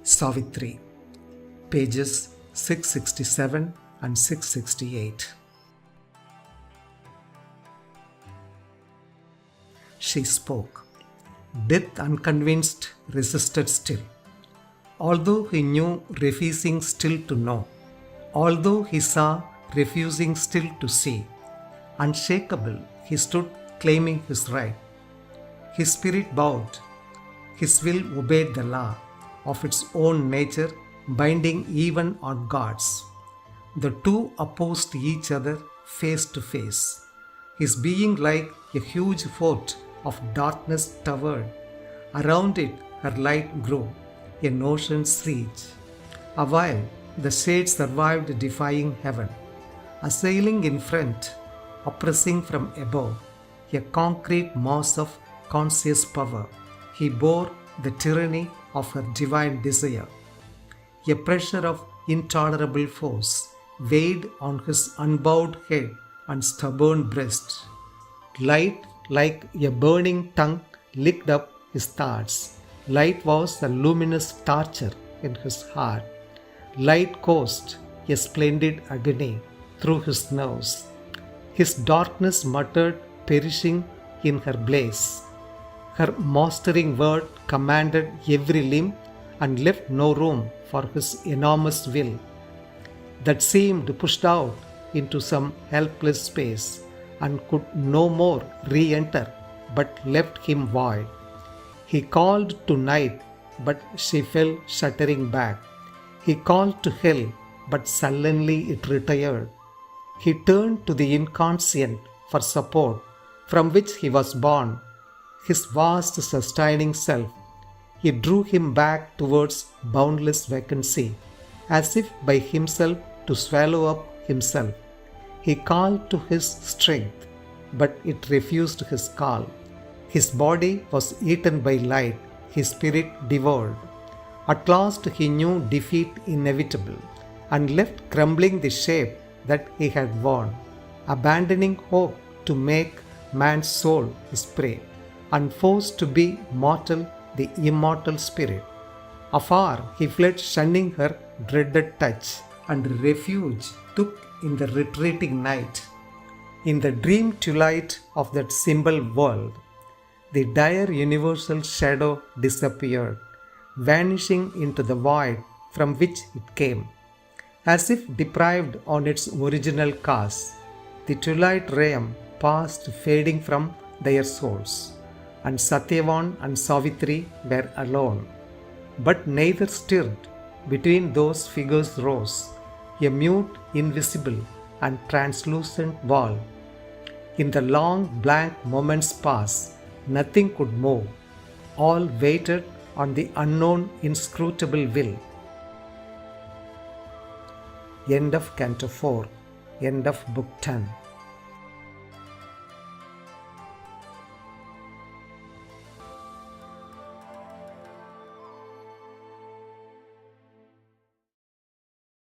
Savitri, pages 667 and 668. She spoke. Death, unconvinced, resisted still. Although he knew, refusing still to know. Although he saw, refusing still to see. Unshakable, he stood claiming his right. His spirit bowed. His will obeyed the law of its own nature, binding even on gods. The two opposed each other face to face. His being like a huge fort of darkness towered. Around it her light grew, an ocean's siege. A while the shade survived, defying heaven. Assailing in front, oppressing from above, a concrete mass of conscious power, he bore the tyranny of her divine desire. A pressure of intolerable force weighed on his unbowed head and stubborn breast. Light, like a burning tongue, licked up his thoughts. Light was a luminous torture in his heart. Light coursed a splendid agony through his nerves. His darkness muttered, perishing in her blaze. Her mastering word commanded every limb and left no room for his enormous will, that seemed pushed out into some helpless space and could no more re-enter, but left him void. He called to night, but she fell shuddering back. He called to hell, but sullenly it retired. He turned to the inconscient for support, from which he was born, his vast sustaining self. He drew him back towards boundless vacancy, as if by himself to swallow up himself. He called to his strength, but it refused his call. His body was eaten by light, his spirit devoured. At last he knew defeat inevitable, and left crumbling the shape that he had worn, abandoning hope to make man's soul his prey, and forced to be mortal the immortal spirit. Afar he fled, shunning her dreaded touch, and refuge took in the retreating night. In the dream twilight of that symbol world, the dire universal shadow disappeared, vanishing into the void from which it came. As if deprived on its original cause, the twilight realm passed, fading from their souls, and Satyavan and Savitri were alone. But neither stirred. Between those figures rose a mute, invisible, and translucent wall. In the long blank moments past, nothing could move. All waited on the unknown inscrutable will. End of Canto 4. End of Book 10.